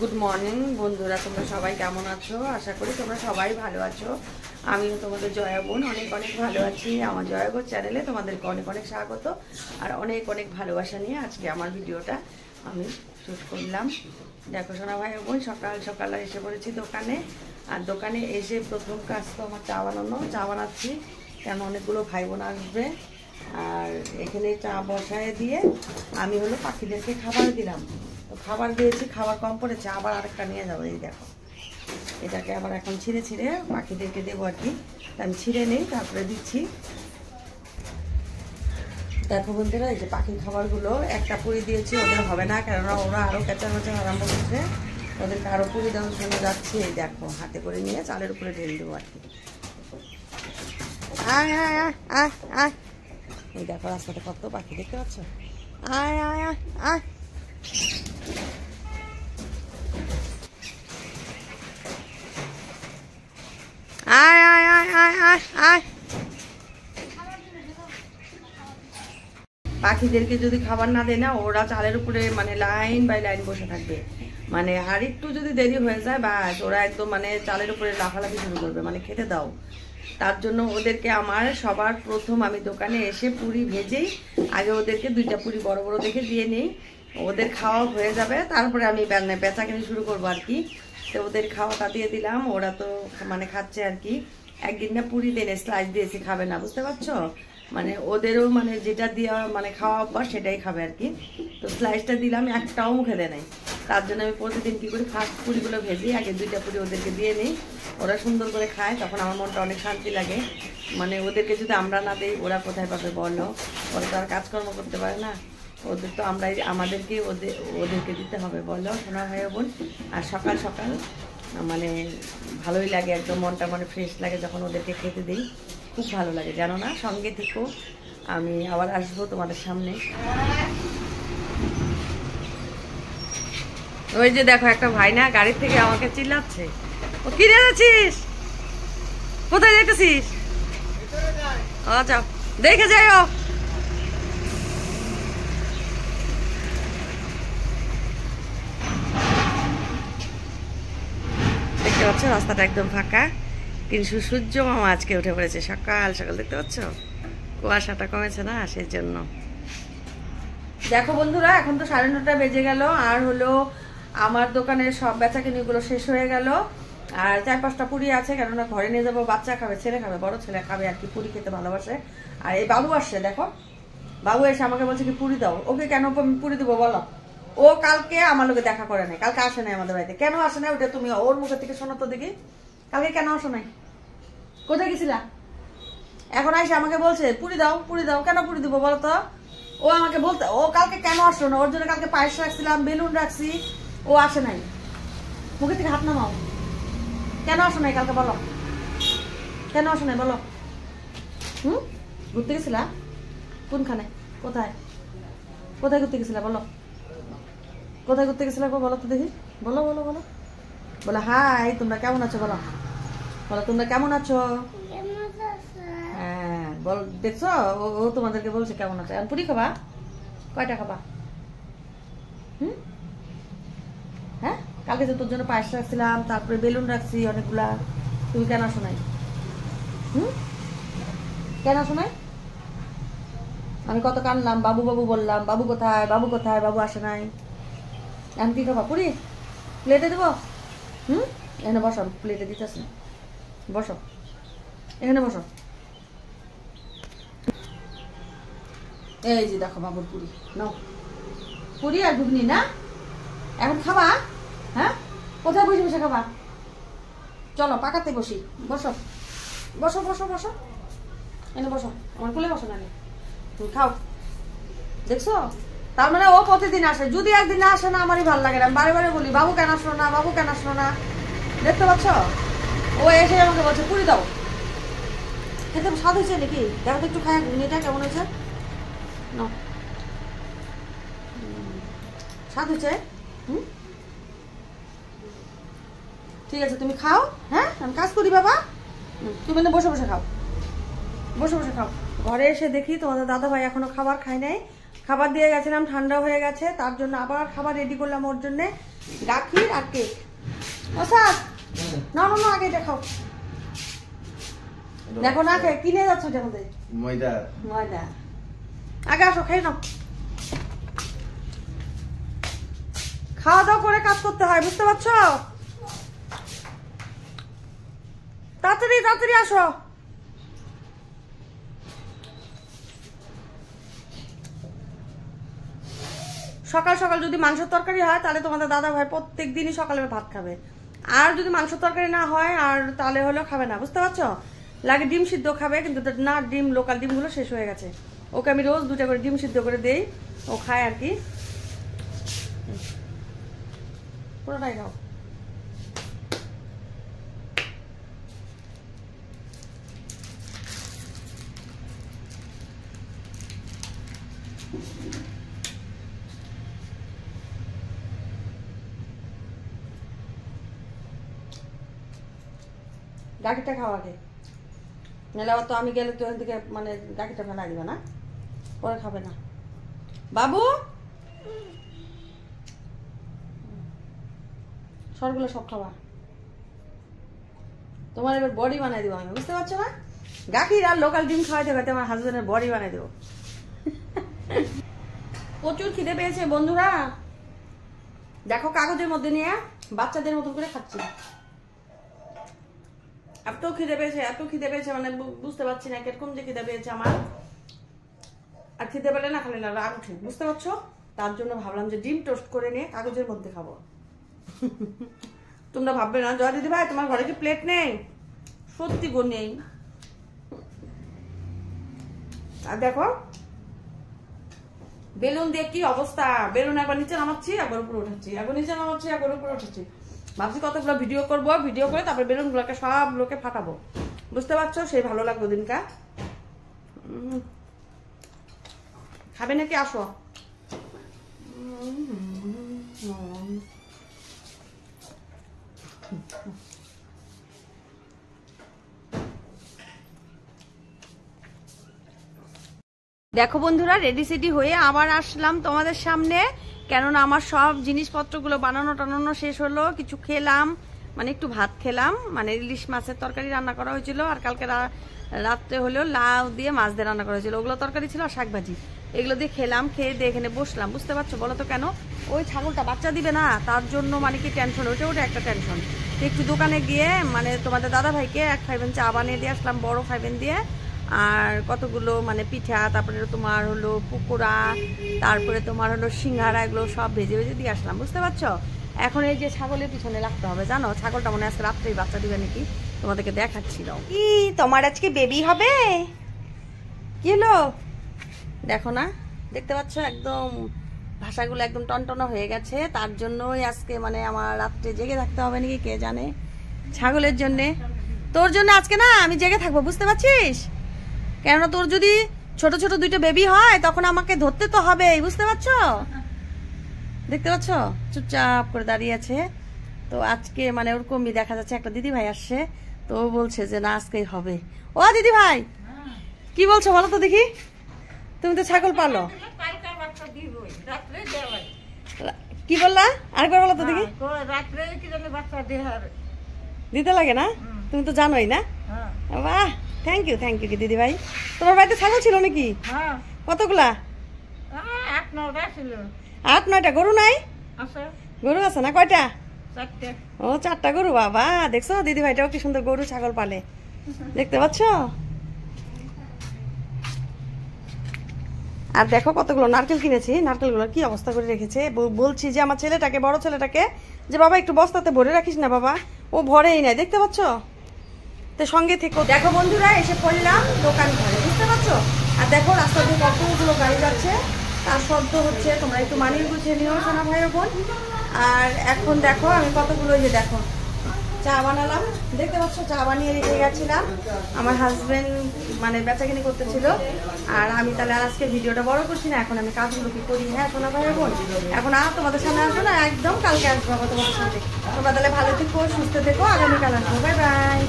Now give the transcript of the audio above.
Good morning বন্ধুরা, তোমরা সবাই কেমন আছো? আশা করি তোমরা সবাই ভালো আছো। আমিও তোমাদের জয়া বোন অনেক অনেক ভালো আছি। আমার জয়া বোন চ্যানেলে তোমাদেরকে অনেক অনেক স্বাগত আর অনেক অনেক ভালোবাসা নিয়ে আজকে আমার ভিডিওটা আমি শ্যুট করলাম। দেখো সোনা ভাই বোন, সকাল সকাল এসে পড়েছি দোকানে। আর দোকানে এসে প্রথম কাজ তো আমার চা বানানো। চা বানাচ্ছি কেন অনেকগুলো ভাই বোন আসবে। আর এখানে চা বসায় দিয়ে আমি হলো পাখিদেরকে খাবার দিলাম। তো খাবার দিয়েছি, খাবার কম পড়েছে, আবার আরেকটা নিয়ে যাবো। এই দেখো, এটাকে আবার এখন ছিঁড়ে ছিঁড়ে পাখিদেরকে দেবো আর কি। আমি ছিঁড়ে নিই, তারপরে দিচ্ছি। দেখো বন্ধুরা, এই যে পাখির খাবারগুলো একটা পুরি দিয়েছি, ওদের হবে না, কেননা ওরা আরও কেঁচামেচা আরম্ভ করছে। ওদেরকে আরও পুরি দেওয়ার জন্য যাচ্ছি। এই দেখো, হাতে করে নিয়ে চালের উপরে ঢেলে দেবো আর কি। আয় আয় আয় আয় আয়, এই দেখো রাস্তাতে কত পাখি দেখতে পাচ্ছ। আয় আয় আয় আয়, আয় আয় আয় আয় আয় আয়। পাখিদেরকে যদি খাবার না দেয় না, ওরা চালের উপরে মানে লাইন বাই লাইন বসে থাকবে। মানে আর একটু যদি দেরি হয়ে যায় বাস, ওরা একদম মানে চালের উপরে লাফালাফি শুরু করবে, মানে খেতে দাও। তার জন্য ওদেরকে আমার সবার প্রথম আমি দোকানে এসে পুরি ভেজেই আগে ওদেরকে 2টা পুরি বড় বড় দেখে দিয়ে নিই। ওদের খাওয়া হয়ে যাবে, তারপরে আমি বেচা কিনে শুরু করবো আর কি। তো ওদের খাওয়াটা দিয়ে দিলাম, ওরা তো মানে খাচ্ছে আর কি। একদিন না পুরি দেনে স্লাইস দিয়েছি, খাবে না, বুঝতে পারছো? মানে ওদেরও মানে যেটা দেওয়া মানে খাওয়া অভ্যাস সেটাই খাবে আর কি। তো স্লাইসটা দিলাম, একটাও মুখে দেয় নাই। তার জন্য আমি প্রতিদিন কী করি, ফার্স্ট পুরিগুলো ভেজি আগে 2টা পুরি ওদেরকে দিয়ে নিই। ওরা সুন্দর করে খায়, তখন আমার মনটা অনেক শান্তি লাগে। মানে ওদেরকে যদি আমরা না দিই, ওরা কোথায় পাবে বলো? ওরা তো আর কাজকর্ম করতে পারে না। ওদের তো আমরাই আমাদেরকে ওদেরকে দিতে হবে, বলো সোনা ভাই বোন। আর সকাল সকাল মানে ভালোই লাগে, একদম মনটা মানে ফ্রেশ লাগে যখন ওদেরকে খেতে দিই। খুব ভালো লাগে, জানো না? সঙ্গে থেকো, আমি আবার আসবো তোমাদের সামনে। ওই যে দেখো, একটা ভাই না গাড়ির থেকে আমাকে চিল্লাচ্ছে, ও কি যাচ্ছিস, কোথায় যেতেছিস? আচ্ছা দেখে যাইও। দেখতে পাচ্ছ রাস্তাটা একদম ফাঁকা, কিন্তু সূর্য মামা আজকে উঠে পড়েছে সকাল সকাল, দেখতে পাচ্ছ? কুয়াশাটা কমেছে না, সেই জন্য। দেখো বন্ধুরা, এখন তো 9:30 বেজে গেল। আর হলো আমার দোকানের সব বেচাকেনিগুলো শেষ হয়ে গেল। আর 4-5টা পুরি আছে, কেননা ঘরে নিয়ে যাবো। বাচ্চা খাবে, ছেলে খাবে, বড় ছেলে খাবে আর কি, পুরি খেতে ভালোবাসে। আর এই বাবু আসছে, দেখো বাবু এসে আমাকে বলছে কি পুরি দাও। ওকে কেন পুরি দেবো বলো? ও কালকে আমার লোকে দেখা করে নাই, কালকে আসে নাই আমাদের বাড়িতে। কেন আসে নাই ওটা তুমি ওর মুখে থেকে শোনো তো দেখি। কালকে কেন আসো নাই? কোথায় গেছিলা? এখন আইসে আমাকে বলছে পুরি দাও পুরি দাও। কেন পুরি দিব বলো তো? ও আমাকে বলতে, ও কালকে কেন আসলো না? ওর জন্য কালকে পায়েস রাখছিলাম, বেলুন রাখছি, ও আসে নাই। মুখে থেকে হাত নামাও। কেন আসো নাই কালকে বলো? কেন আসো নাই বলো? ঘুরতে গেছিলা? কোনখানে? কোথায় কোথায় ঘুরতে গেছিলা বলো? কোথায় ঘুরতে গেছিলা বলো তো দেখি। বলো বলো বলো বলো। হাই, তোমরা কেমন আছো বলো? বলো তোমরা কেমন আছো? হ্যাঁ বল, দেখছো ও তোমাদেরকে বলছে কেমন আছে। আর পুরি খাবা? কয়টা খাবা? হ্যাঁ, কালকে তো তোর জন্য পায়েস রাখছিলাম, তারপরে বেলুন রাখছি অনেকগুলা। তুমি কেন আসো নাই? কেন আসো নাই? আমি কত কানলাম, বাবু বাবু বললাম, বাবু কোথায় বাবু কোথায়, বাবু আসে নাই। এখন কি খাবা? পুরি প্লেটে দেবো? এখানে বসো, প্লেটে দিতেছি, বসো এখানে বসো। এই যে দেখো বাবুর পুরি নাও, পুরি আর ঘুগনি না? এখন খাবা? হ্যাঁ, কোথায় বসে বসে খাবা? চলো পাকাতে বসি, বসো বসো বসো বসো, এনে বসো, আমার কোলে বসো না, তুমি খাও। দেখছো, তার মানে ও প্রতিদিন আসে। যদি একদিন না আসে না, আমারই ভালো লাগে না। আমি বারে বারে বলি বাবু কেন আসলো না, বাবু কেন আসলো না। দেখতে পাচ্ছ, ও এসে আমাকে বলছে পুরি দাও। খেতে স্বাদ হয়েছে নাকি? দেখো তো একটু খায়, ঘুগনিটা কেমন হয়েছে? না স্বাদ হয়েছে? ঠিক আছে তুমি খাও। হ্যাঁ, আমি কাজ করি বাবা। তুমি না বসে বসে খাও, বসে বসে খাও। ঘরে এসে দেখি তোমাদের দাদা ভাই এখনো খাবার খায় নাই। খাবার দিয়ে গেছিলাম, ঠান্ডা হয়ে গেছে, তার জন্য আবার খাবার রেডি করলাম ওর জন্য, গাখির আর কেক। ও স্যার না না না, আগে দেখাও, দেখো না খেয়ে কিনে যাচ্ছ আমাদের ময়দা ময়দা। আগে আসো, খেয়ে নাও। খাওয়া দাওয়া করে কাজ করতে হয়, বুঝতে পারছো? তাড়াতাড়ি তাড়াতাড়ি আসো। সকাল সকাল যদি মাংসের তরকারি হয় তাহলে তোমাদের দাদা ভাই প্রত্যেক দিনই সকালে ভাত খাবে, আর যদি মাংসের তরকারি না হয় আর তাহলে হলেও খাবে না, বুঝতে পারছো? লাগে ডিম সিদ্ধ খাবে, কিন্তু না, ডিম লোকাল ডিমগুলো শেষ হয়ে গেছে। ওকে আমি রোজ 2টা করে ডিম সিদ্ধ করে দেই, ও খায় আর কি। পুরোটাই খাও। গাখিরটা খাওয়া আগে, নাহলে আবার তো আমি গেলে তো এখান থেকে মানে গাখিরটা ফেলা দিবে না, পরে খাবে না। বাবু সরগুলো সব খাওয়া, তোমার এবার বডি বানাই দেবো আমি, বুঝতে পারছো না? গাখির আর লোকাল ডিম খাওয়াইতে খাইতে আমার হাজবেন্ডের বডি বানাই দেবো। প্রচুর খিদে পেয়েছে বন্ধুরা, দেখো কাগজের মধ্যে নিয়ে বাচ্চাদের মতন করে খাচ্ছি। এত খিদে পেয়েছে মানে বুঝতে পারছি না কিরকম যে খিদে পেয়েছে আমার। আর খিদে পেলে না খালি না রাগ উঠে, বুঝতে পারছো? তার জন্য ভাবলাম যে ডিম টোস্ট করে নিয়ে কাগজের মধ্যে খাবো। তোমরা ভাববে না জয় দিদি ভাই তোমার ঘরে কি প্লেট নেই? সত্যি গো নেই। আর দেখো বেলুন দিয়ে কি অবস্থা, বেলুন একবার নিচে নামাচ্ছি, একবার উপরে উঠাচ্ছি, একবার নিচে নামাচ্ছি, একবার উপরে উঠাচ্ছি। ভাবছি কতগুলো ভিডিও করবো, ভিডিও করে তারপর বেলুন গুলোকে সব লোকে ফাটাবো, বুঝতে পারছো? সেই ভালো লাগলো দিনকা। খাবে নাকি? আসো। দেখো বন্ধুরা, রেডি সেডি হয়ে আবার আসলাম তোমাদের সামনে, কেননা আমার সব জিনিসপত্রগুলো বানানো টানানো শেষ হলো। কিছু খেলাম, মানে একটু ভাত খেলাম, মানে ইলিশ মাছের তরকারি রান্না করা হয়েছিল, আর কালকে রাত্রে হলেও লাউ দিয়ে মাছ দিয়ে রান্না করা হয়েছিল, ওগুলো তরকারি ছিল, আর শাক ভাজি, এগুলো দিয়ে খেলাম। খেয়ে দিয়ে এখানে বসলাম, বুঝতে পারছো? বলো তো কেন? ওই ছাগলটা বাচ্চা দিবে না, তার জন্য মানে কি টেনশন, ওটা একটা টেনশন। একটু দোকানে গিয়ে মানে তোমাদের দাদা ভাইকে 1 খাইবেন চা বানিয়ে দিয়ে আসলাম, বড় খাইবেন দিয়ে, আর কতগুলো মানে পিঠা, তারপরে তোমার হলো পকোড়া, তারপরে তোমার হলো সিঙ্গারা, এগুলো সব ভেজে ভেজে দিয়ে আসলাম, বুঝতে পারছো? এখন এই যে ছাগলের পিছনে লাগতে হবে, জানো? ছাগলটা মনে আজকে রাত্রেই বাচ্চা দিবে নাকি, তোমাদেরকে দেখাচ্ছিল। কি তোমার আজকে বেবি হবে? কি হলো দেখো না, দেখতে পাচ্ছ? একদম ভাষাগুলো একদম টনটনা হয়ে গেছে, তার জন্যই আজকে মানে আমার রাত্রে জেগে থাকতে হবে নাকি কে জানে, ছাগলের জন্যে। তোর জন্য আজকে না আমি জেগে থাকবো, বুঝতে পারছিস? কেননা তোর যদি ছোট ছোট 2টা বেবি হয় তখন আমাকে ধরতে তো হবে, বুঝতে পারছো? দেখতে পাচ্ছ চুপচাপ করে দাঁড়িয়ে আছে। তো আজকে মানে ওরকমই দেখা যাচ্ছে, একটা দিদি ভাই আসছে, তো ও বলছে যে না আজকেই হবে। ও দিদি ভাই কি বলছো বলো তো দেখি? তুমি তো ছাগল পালো, কি বললা? আরেকবার বলো তো দেখি। দিতে লাগে না? তুমি তো জানোই না। বাহ, থ্যাংক ইউ কি দিদি ভাই। তোমার বাড়িতে ছাগল ছিল নাকি? কতগুলা? 8-9টা। গরু নাই? গরু আছে না? কয়টা? 4টে। ও 4টা গরু, বাবা। দেখছো দিদি ভাইটাও কি সুন্দর গরু ছাগল পালে, দেখতে পাচ্ছ? আর দেখো কতগুলো নারকেল কিনেছি, নারকেলগুলো কি অবস্থা করে রেখেছে। বলছি যে আমার ছেলেটাকে, বড় ছেলেটাকে, যে বাবা একটু বস্তাতে ভরে রাখিস না বাবা, ও ভরেই নাই, দেখতে পাচ্ছ? তো সঙ্গে থেকে দেখো বন্ধুরা, এসে পড়লাম দোকান ঘরে, বুঝতে পারছো? আর দেখো রাস্তা দিয়ে কতগুলো গাড়ি যাচ্ছে, তার শব্দ হচ্ছে, তোমরা একটু মানিয়ে গুছিয়ে নিও সোনা ভাই বোন। আর এখন দেখো আমি কতগুলো, যে দেখো চা বানালাম, দেখতে পাচ্ছ? চা বানিয়ে রেখে গেছিলাম, আমার হাজবেন্ড মানে বেচাকিনি করতেছিল। আর আমি তাহলে আজকে ভিডিওটা বড় করছি না, এখন আমি কাজগুলো কি করি। হ্যাঁ সোনা ভাই বোন, এখন আর তোমাদের সামনে আসবো না, একদম কালকে আসবো আবার তোমাদের সাথে। তোমরা তাহলে ভালো থেকো, সুস্থ থেকো, আগামীকাল আসবো। Bye bye.